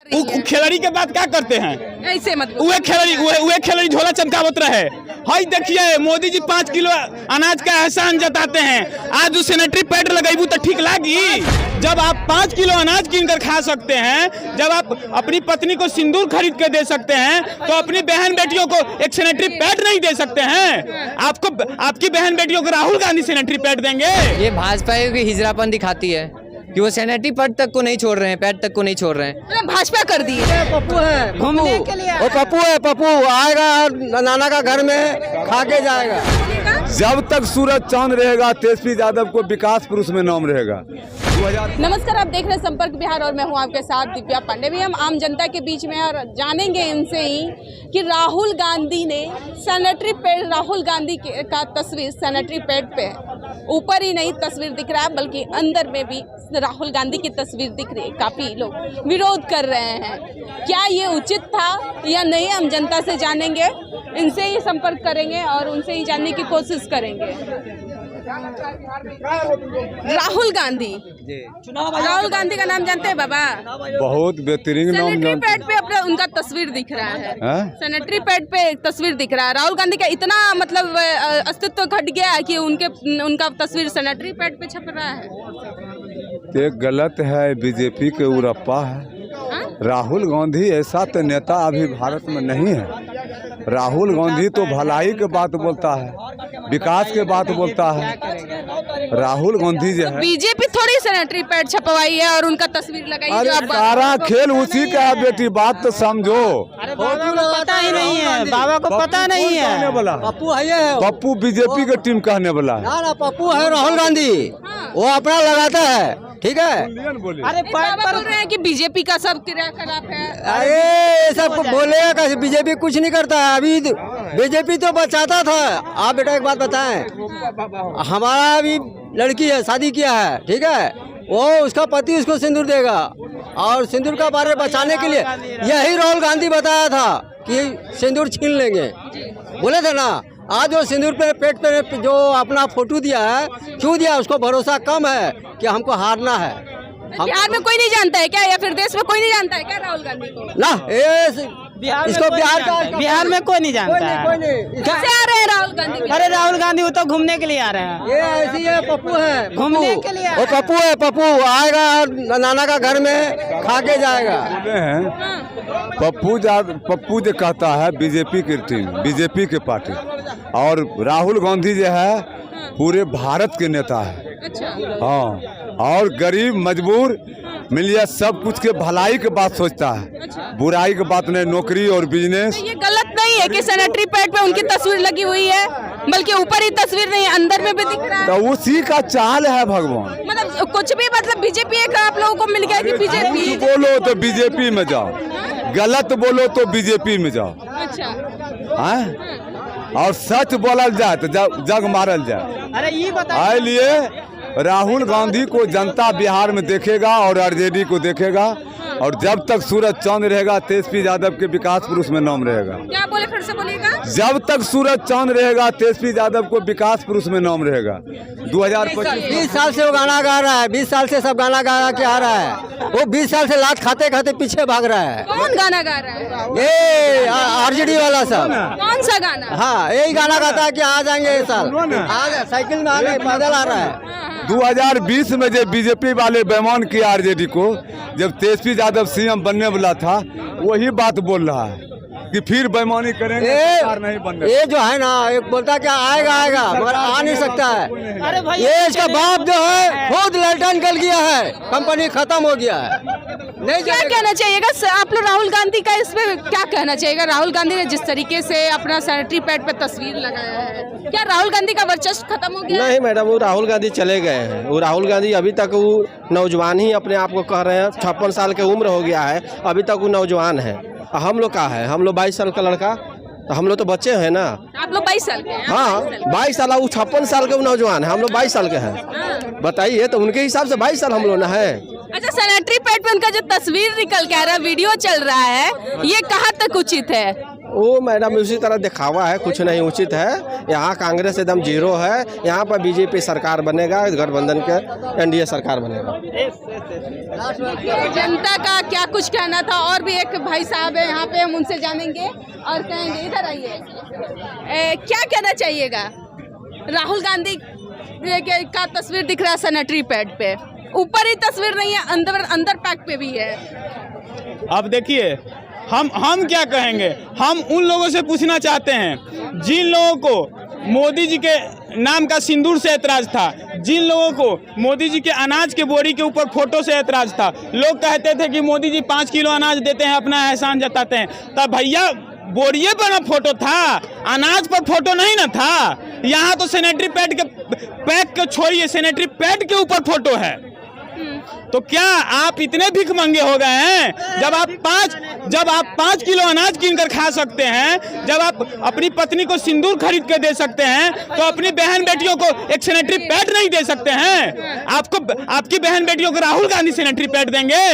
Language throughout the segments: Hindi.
खिलाड़ी के बाद क्या करते हैं ऐसे मत उहे खिलाड़ी झोला चमकावत रहे। हाई देखिए मोदी जी 5 किलो अनाज का एहसान जताते हैं, आज जो सैनिटरी पैड लगाइबू तो ठीक लागी? जब आप 5 किलो अनाज कीन कर खा सकते हैं, जब आप अपनी पत्नी को सिंदूर खरीद के दे सकते हैं, तो अपनी बहन बेटियों को एक सैनिटरी पैड नहीं दे सकते हैं? आपकी बहन बेटियों को राहुल गांधी सैनिटरी पैड देंगे? ये भाजपा की हिजड़ापन दिखाती है कि वो सैनिटरी पैड तक को नहीं छोड़ रहे हैं, पैड तक को नहीं छोड़ रहे हैं। भाजपा कर दी पप्पू है घूमने के लिए, वो पप्पू आएगा नाना का घर में खा के जाएगा। जब तक सूरज चांद रहेगा तेजस्वी यादव को विकास पुरुष में नाम रहेगा। नमस्कार, आप देख रहे हैं संपर्क बिहार और मैं हूं आपके साथ दिव्या पांडे। भी हम आम जनता के बीच में और जानेंगे इनसे ही कि राहुल गांधी ने सैनिटरी पैड, राहुल गांधी का तस्वीर सैनिटरी पैड पे ऊपर ही नहीं तस्वीर दिख रहा है बल्कि अंदर में भी राहुल गांधी की तस्वीर दिख रही है। काफी लोग विरोध कर रहे हैं, क्या ये उचित था या नहीं? हम जनता से जानेंगे, इनसे ही संपर्क करेंगे और उनसे ही जानने की कोशिश करेंगे। राहुल गांधी का नाम जानते हैं बाबा? बहुत बेहतरीन नाम। सैनिटरी पैड पे अपना उनका तस्वीर दिख रहा है, सैनिटरी पैड पे तस्वीर दिख रहा है। राहुल गांधी का इतना मतलब अस्तित्व घट गया है कि उनका तस्वीर सैनिटरी पैड पे छप रहा है। ये गलत है, बीजेपी के उरप्पा है। राहुल गांधी ऐसा तो नेता अभी भारत में नहीं है। राहुल गांधी तो भलाई के बात बोलता है, विकास के बात बोलता है। राहुल गांधी जो है, बीजेपी थोड़ी सैनिटरी पैड छपवाई है और उनका तस्वीर लगाई। अरे सारा खेल उसी का है बेटी, बात तो समझो। बाबा को पता ही नहीं है, बाबा को पता नहीं है। पप्पू है, पप्पू बीजेपी के टीम कहने वाला है। ना पप्पू है राहुल गांधी, वो अपना लगाता है, ठीक है। अरे बाबा बोल रहे हैं कि बीजेपी का सब क्रियाकलाप है। अरे सब बोलेगा कैसे? बीजेपी कुछ नहीं करता है। अभी बीजेपी तो बचाता था। आप बेटा एक बात बताएं, हमारा अभी लड़की है, शादी किया है, ठीक है, वो उसका पति उसको सिंदूर देगा और सिंदूर का बारे बचाने के लिए यही राहुल गांधी बताया था कि सिंदूर छीन लेंगे, बोले थे ना। आज वो सिंदूर पे पेट पे जो अपना फोटो दिया है, क्यों दिया? उसको भरोसा कम है कि हमको हारना है। बिहार में कोई नहीं जानता है क्या, या फिर देश में कोई नहीं जानता है क्या राहुल गांधी को? ना इसको बिहार में कोई नहीं जानता है। कैसे आ रहे हैं राहुल गांधी? अरे राहुल गांधी वो तो घूमने के लिए आ रहे हैं। ये ऐसी है, पप्पू है घूमने के लिए। वो पप्पू आएगा नाना का घर में खा के जाएगा। पप्पू जो कहता है बीजेपी की टीम, बीजेपी के पार्टी, और राहुल गांधी जो है पूरे भारत के नेता है। अच्छा। हाँ, और गरीब मजबूर मिलिया सब कुछ के भलाई के बात सोचता है। अच्छा। बुराई के बात नहीं, नौकरी और बिजनेस। ये गलत नहीं है कि सैनिटरी पैड पे उनकी तस्वीर लगी हुई है, बल्कि ऊपर ही तस्वीर नहीं, अंदर में भी दिख रहा है। तो उसी का चाल है भगवान। मतलब कुछ भी, मतलब बीजेपी एक आप लोगों को मिल गया कि बीजेपी बोलो तो बीजेपी में जाओ, गलत बोलो तो बीजेपी में जाओ। अच्छा। और सच बोलल जाए तो जग मारल जाए। अरे ये आए लिए राहुल गांधी को जनता बिहार में देखेगा और आरजेडी को देखेगा, और जब तक सूरज चांद रहेगा तेजस्वी यादव के विकास पुरुष में नाम रहेगा। क्या बोले, फिर से बोलिएगा? जब तक सूरज चांद रहेगा तेजस्वी यादव को विकास पुरुष में नाम रहेगा। 20 साल से वो गाना गा रहा है, 20 साल से सब गाना गा के आ रहा है। वो 20 साल से लात खाते खाते पीछे भाग रहा है। कौन गाना गा रहा है? ये आरजेडी वाला सब। कौन सा गाना? हाँ, यही गाना गाता है कि आ जाएंगे इस साल। आज साइकिल में आने पैदल आ रहा है। 2020 में जब बीजेपी वाले बेईमान किया आरजेडी को, जब तेजस्वी यादव सीएम बनने वाला था, वही बात बोल रहा है कि फिर बेईमानी करेंगे, सरकार नहीं बनने। ये जो है ना, एक बोलता क्या आएगा मगर आ नहीं सकता है। अरे भाई, ये इसका बाप जो है खुद ललटा निकल गया है, कंपनी खत्म हो गया है। नहीं क्या कहना चाहिएगा आप लोग राहुल गांधी का, इस पे क्या कहना चाहिएगा? राहुल गांधी ने जिस तरीके से अपना सैनिटरी पैड पे तस्वीर लगाया है, क्या राहुल गांधी का वर्चस्व खत्म हो गया? नहीं मैडम, वो राहुल गांधी चले गए हैं। वो राहुल गांधी अभी तक वो नौजवान ही अपने आप को कह रहे हैं। 56 साल की उम्र हो गया है, अभी तक वो नौजवान है। हम लोग का है, हम लोग 22 साल का लड़का, तो हम लोग तो बच्चे हैं ना। आप लोग 22 साल के हैं? हाँ, 22 साल, वो 56 साल के नौजवान है, हम लोग 22 साल के हैं। बताइए, तो उनके हिसाब से 22 साल हम लोग ना है। अच्छा, सैनिटरी पैड पे उनका जो तस्वीर निकल के आ रहा है, वीडियो चल रहा है, ये कहाँ तक उचित है? वो मैडम उसी तरह दिखावा है, कुछ नहीं उचित है। यहाँ कांग्रेस एकदम जीरो है, यहाँ पर बीजेपी सरकार बनेगा, गठबंधन के एनडीए सरकार बनेगा। जनता का क्या कुछ कहना था? और भी एक भाई साहब है यहाँ पे, हम उनसे जानेंगे और कहेंगे। इधर आइए, क्या कहना चाहिएगा? राहुल गांधी का तस्वीर दिख रहा है सैनिटरी पैड पे, ऊपर ही तस्वीर नहीं है, अंदर पैक पे भी है। अब देखिए हम क्या कहेंगे, हम उन लोगों से पूछना चाहते हैं जिन लोगों को मोदी जी के नाम का सिंदूर से ऐतराज था, जिन लोगों को मोदी जी के अनाज के बोरी के ऊपर फोटो से ऐतराज था। लोग कहते थे कि मोदी जी 5 किलो अनाज देते हैं, अपना एहसान जताते हैं। तब भैया बोरिए पर ना फोटो था, अनाज पर फोटो नहीं ना था। यहाँ तो सैनिटरी पैड के पैक के छोड़िए, सैनिटरी पैड के ऊपर फोटो है। तो क्या आप इतने भिख मंगे हो गए हैं? जब आप 5 किलो अनाज कीन कर खा सकते हैं, जब आप अपनी पत्नी को सिंदूर खरीद के दे सकते हैं, तो अपनी बहन बेटियों को एक सैनिटरी पैड नहीं दे सकते हैं? आपकी बहन बेटियों को राहुल गांधी सैनिटरी पैड देंगे?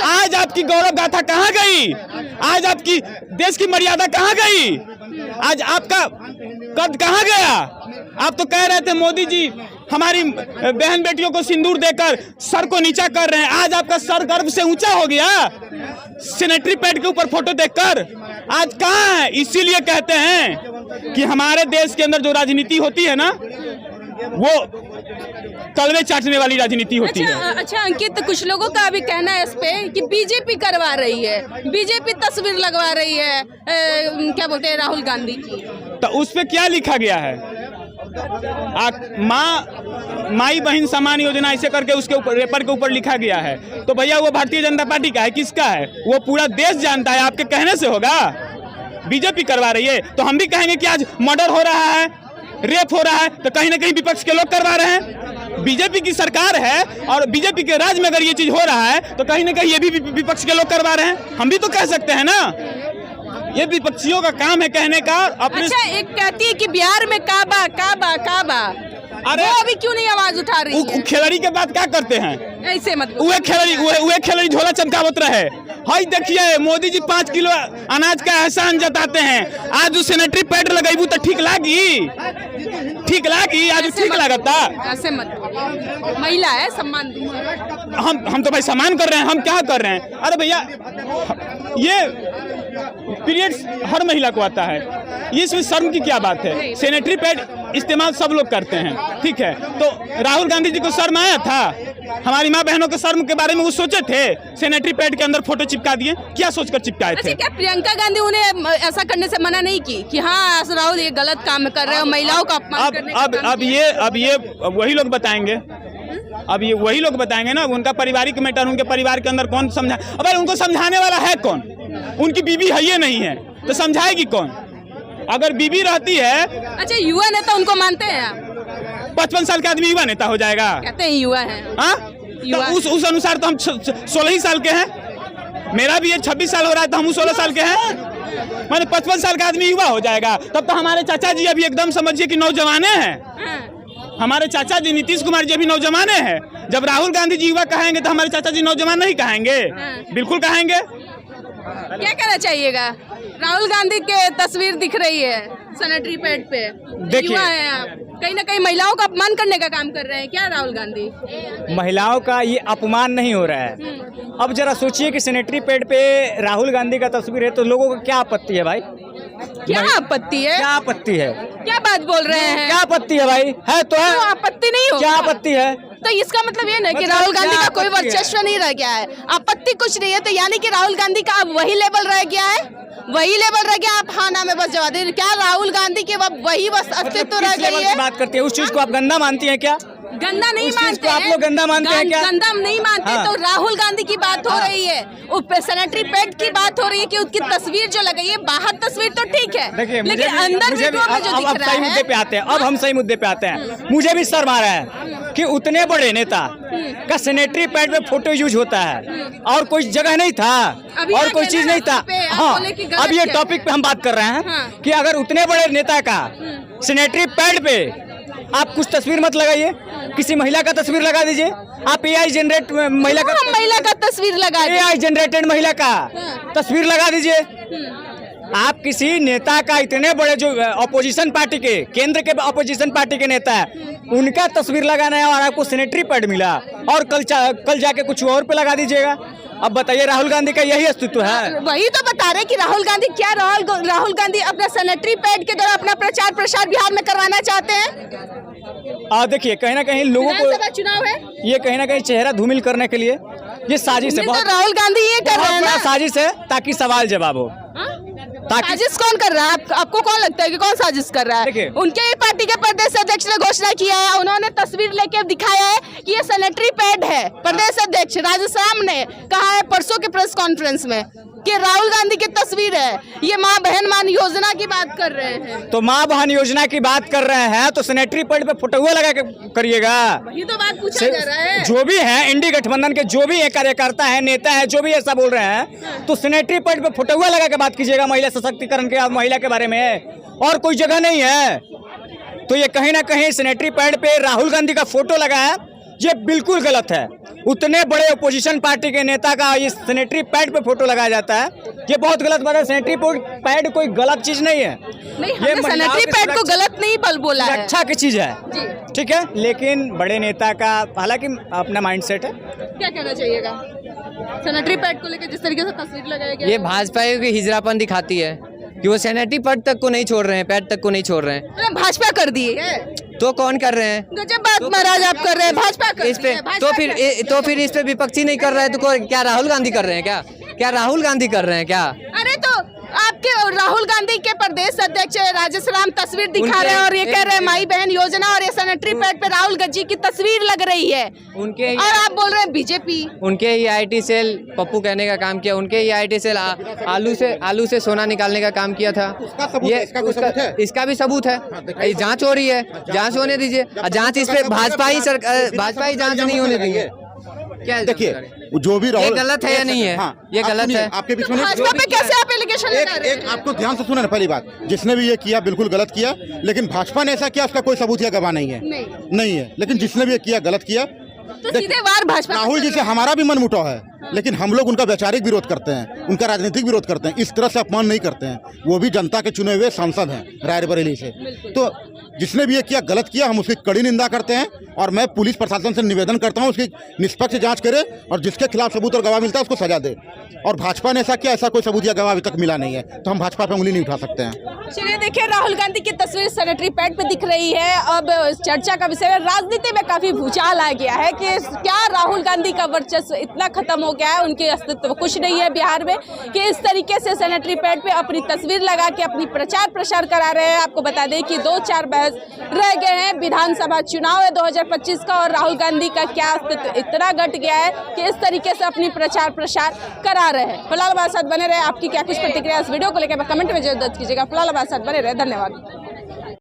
आज आपकी गौरव गाथा कहाँ गई? आज आपकी देश की मर्यादा कहाँ गई? आज आपका कद कहाँ गया? आप तो कह रहे थे मोदी जी हमारी बहन बेटियों को सिंदूर देकर सर को नीचा कर रहे हैं। आज आपका सर गर्व से ऊंचा हो गया सैनिटरी पैड के ऊपर फोटो देखकर। आज कहाँ है? इसीलिए कहते हैं कि हमारे देश के अंदर जो राजनीति होती है ना, वो कलवे चाटने वाली राजनीति होती है। अच्छा अंकित, कुछ लोगों का अभी कहना है इस पे कि बीजेपी करवा रही है, बीजेपी तस्वीर लगवा रही है, क्या बोलते हैं, राहुल गांधी की। तो उस पे क्या लिखा गया है? माई बहन समान योजना ऐसे करके उसके ऊपर पेपर के ऊपर लिखा गया है। तो भैया वो भारतीय जनता पार्टी का है, किसका है? वो पूरा देश जानता है, आपके कहने से होगा? बीजेपी करवा रही है। तो हम भी कहेंगे कि आज मर्डर हो रहा है, रेप हो रहा है, तो कहीं ना कहीं विपक्ष के लोग करवा रहे हैं। बीजेपी की सरकार है और बीजेपी के राज्य में अगर ये चीज हो रहा है, तो कहीं ना कहीं ये भी विपक्ष के लोग करवा रहे हैं। हम भी तो कह सकते हैं ना, ये विपक्षियों का काम है कहने का। अपने अच्छा, एक कहती है कि बिहार में काबा काबा काबा, अरे वो अभी क्यों नहीं आवाज उठा रही है? खिलाड़ी के बात क्या करते हैं? ऐसे मत वे खिलाड़ी झोला चमकावत रहे। हाई देखिए मोदी जी 5 किलो अनाज का एहसान जताते हैं। आज उस सैनिटरी पैड लगाईबू तो ठीक लागी? आज ठीक लागता? ऐसे मत, महिला है, सम्मान हम तो भाई सम्मान कर रहे हैं। हम क्या कर रहे हैं? अरे भैया ये पीरियड्स हर महिला को आता है, ये इसमें शर्म की क्या बात है? सैनिटरी पैड इस्तेमाल सब लोग करते हैं, ठीक है। तो राहुल गांधी जी को शर्म आया था? हमारी माँ बहनों के शर्म के बारे में वो सोचे थे? सैनिटरी पैड के अंदर फोटो चिपका दिए, क्या सोचकर चिपकाए थे? क्या प्रियंका गांधी उन्हें ऐसा करने से मना नहीं की कि हाँ राहुल ये गलत काम कर रहे हो, महिलाओं का अपमान करने का काम? अब ये वही लोग बताएंगे। अब ये वही लोग बताएंगे ना, उनका पारिवारिक मैटर, उनके परिवार के अंदर कौन समझा? अब उनको समझाने वाला है कौन? उनकी बीवी है ये नहीं है तो समझाएगी कौन? अगर बीवी रहती है। अच्छा, युवा नेता उनको मानते हैं आप? 55 साल के आदमी युवा नेता हो जाएगा? कहते हैं युवा है। तो उस अनुसार तो हम 16 ही साल के हैं। मेरा भी ये 26 साल हो रहा है, तो हम 16 साल के हैं। मैंने 55 साल का आदमी युवा हो जाएगा? तब तो हमारे चाचा जी अभी एकदम समझिए कि नौजवाने हैं। हमारे चाचा जी नीतीश कुमार जी अभी नौजवाने हैं। जब राहुल गांधी जी युवा कहेंगे तो हमारे चाचा जी नौजवान नहीं कहेंगे? बिल्कुल कहेंगे। क्या कहना चाहिएगा? राहुल गांधी के तस्वीर दिख रही है सैनिटरी पैड पे, युवा है आप, कहीं ना कहीं महिलाओं का अपमान करने का काम कर रहे हैं क्या राहुल गांधी? महिलाओं का ये अपमान नहीं हो रहा है। अब जरा सोचिए कि सैनिटरी पैड पे राहुल गांधी का तस्वीर है तो लोगों को क्या आपत्ति है भाई? क्या आपत्ति है? क्या आपत्ति है? क्या बात बोल रहे हैं? क्या आपत्ति है भाई? है तो है, आपत्ति नहीं हो? क्या आपत्ति है? तो इसका मतलब ये ना कि राहुल गांधी का कोई वर्चस्व नहीं रह गया है, आपत्ति कुछ नहीं है, तो यानी कि राहुल गांधी का अब वही लेवल रह गया है, वही लेवल रह गया। आप हाँ ना में बस जवाब दे, क्या राहुल गांधी के वही बस अस्तित्व रह गई है? बात करते हैं उस चीज को आप गंदा मानती हैं क्या? गंदा नहीं मानते आप लोग गंदा मानते हैं क्या? गंदा नहीं मानते। तो राहुल गांधी की बात हो रही है, सैनिटरी पैड की बात हो रही है कि उसकी तस्वीर जो लगाई है, बाहर तस्वीर तो ठीक है, लेकिन अंदर वीडियो में जो दिख रहा है। मुद्दे पे आते हैं, अब हम सही मुद्दे पे आते हैं। मुझे भी शर्म आ रहा है कि उतने बड़े नेता का सैनिटरी पैड में फोटो यूज होता है और कोई जगह नहीं था और कोई चीज नहीं था। हाँ, अब ये टॉपिक पे हम बात कर रहे हैं कि अगर उतने बड़े नेता का सैनिटरी पैड पे आप कुछ तस्वीर मत लगाइए, किसी महिला का तस्वीर लगा दीजिए। आप AI जनरेट महिला का तस्वीर लगा, AI जनरेटेड महिला का तस्वीर लगा दीजिए। आप किसी नेता का, इतने बड़े जो अपोजिशन पार्टी के, केंद्र के अपोजिशन पार्टी के नेता है, उनका तस्वीर लगाना है और आपको सैनिटरी पैड मिला और कल जाके कुछ और पे लगा दीजिएगा। अब बताइए, राहुल गांधी का यही अस्तित्व है? वही तो बता रहे कि राहुल गांधी अपना सैनिटरी पैड के द्वारा अपना प्रचार प्रसार बिहार में करवाना चाहते हैं। देखिए, कहीं ना कहीं लोगों को चुनाव है, ये कहीं ना कहीं चेहरा धूमिल करने के लिए ये साजिश है। तो राहुल गांधी ये कर रहे हैं ना, साजिश है ताकि सवाल जवाब हो। साजिश कौन कर रहा है? आपको कौन लगता है कि कौन साजिश कर रहा है? उनके ही पार्टी के प्रदेश अध्यक्ष ने घोषणा किया है, उन्होंने तस्वीर लेके दिखाया है कि ये सैनिटरी पैड है। प्रदेश अध्यक्ष राजस्थान ने कहा है परसों के प्रेस कॉन्फ्रेंस में कि राहुल गांधी की तस्वीर है, ये माँ बहन मान योजना की बात कर रहे हैं। तो माँ बहन योजना की बात कर रहे हैं तो सैनिटरी पैड पे फुटुआ लगा के करिएगा। वही तो बात पूछा जा रहा है। जो भी है इंडी गठबंधन के, जो भी है कार्यकर्ता है, नेता है, जो भी ऐसा बोल रहे हैं, तो सैनिटरी पैड पे फुटुआ लगा के बात कीजिएगा महिला सशक्तिकरण के, महिला के बारे में। और कोई जगह नहीं है। तो ये कहीं ना कहीं सैनिटरी पैड पे राहुल गांधी का फोटो लगा है, ये बिल्कुल गलत है। उतने बड़े अपोजिशन पार्टी के नेता का ये सैनिटरी पैड पे फोटो लगाया जाता है, ये बहुत गलत बात है। सैनिटरी पैड कोई गलत चीज नहीं है। ये सैनिटरी पैड को गलत नहीं बोला है, अच्छा की चीज है, ठीक है। लेकिन बड़े नेता का हालांकि अपना माइंडसेट है। क्या कहना चाहिएगा सैनिटरी पैड को लेकर जिस तरीके से तस्वीर लगाया गया? ये भाजपा की हिजरापन दिखाती है कि वो सैनिटरी पैड तक को नहीं छोड़ रहे हैं, पैड तक को नहीं छोड़ रहे हैं। भाजपा कर दिए तो कौन कर रहे हैं? गजब बात महाराज आप कर रहे हैं, भाजपा कर इस पे तो फिर इस पे विपक्षी नहीं कर रहा है तो क्या राहुल गांधी कर रहे हैं? क्या राहुल गांधी कर रहे हैं क्या? अरे तो आपके राहुल गांधी के प्रदेश अध्यक्ष राजस्थान तस्वीर दिखा रहे हैं और ये कह रहे हैं माई बहन योजना, और ये सैनिटरी पैड पे राहुल गांधी की तस्वीर लग रही है उनके, और आप बोल रहे हैं बीजेपी। उनके ही आईटी सेल पप्पू कहने का काम किया, उनके ही आईटी सेल आलू से सोना निकालने का काम किया था। इसका भी सबूत है। जांच हो रही है, जांच होने दीजिए। जांच इस पे भाजपा ही जांच नहीं होने देंगे। क्या देखिए, जो भी ये गलत है या नहीं है? हाँ, ये गलत है। आपके बीच में भाजपा पे कैसे आप एलिगेशन लगा रहे हैं? आपको ध्यान से सुना ना, पहली बात, जिसने भी ये किया बिल्कुल गलत किया, लेकिन भाजपा ने ऐसा किया उसका कोई सबूत या गवाह नहीं है। नहीं है, लेकिन जिसने भी ये किया गलत किया। तो सीधे वार भाजपा। राहुल जी से हमारा भी मनमुटाव है, लेकिन हम लोग उनका वैचारिक विरोध करते हैं, उनका राजनीतिक विरोध करते हैं। इस तरह से अपमान नहीं करते हैं। वो भी जनता के चुने हुए सांसद हैं रायबरेली से। तो जिसने भी ये किया गलत किया, हम उसकी कड़ी निंदा करते हैं। और मैं पुलिस प्रशासन से निवेदन करता हूँ उसकी निष्पक्ष जांच करे और जिसके खिलाफ सबूत और गवाह मिलता है उसको सजा दे। और भाजपा ने ऐसा किया, ऐसा कोई सबूत या गवाह अभी तक मिला नहीं है, तो हम भाजपा पे उंगली नहीं उठा सकते हैं। चलिए देखिए, राहुल गांधी की तस्वीर सैनिटरी पैड पे दिख रही है। अब चर्चा का विषय है, राजनीति में काफी भूचाल आ गया है कि क्या राहुल गांधी का वर्चस्व इतना खत्म हो गया है, उनके अस्तित्व कुछ नहीं है बिहार में, कि इस तरीके से सैनिटरी पैड पे अपनी तस्वीर लगा के अपनी प्रचार प्रसार करा रहे हैं। आपको बता दें कि 2-4 बहस रह गए हैं। विधानसभा चुनाव है 2025 का, और राहुल गांधी का क्या अस्तित्व इतना घट गया है कि इस तरीके से अपनी प्रचार प्रसार करा रहे हैं। फिलहाल हमारे साथ बने रहे। आपकी क्या कुछ प्रतिक्रिया इस वीडियो को लेकर कमेंट में जरूर दर्ज कीजिएगा। फिलहाल हमारे साथ बने रहे। धन्यवाद।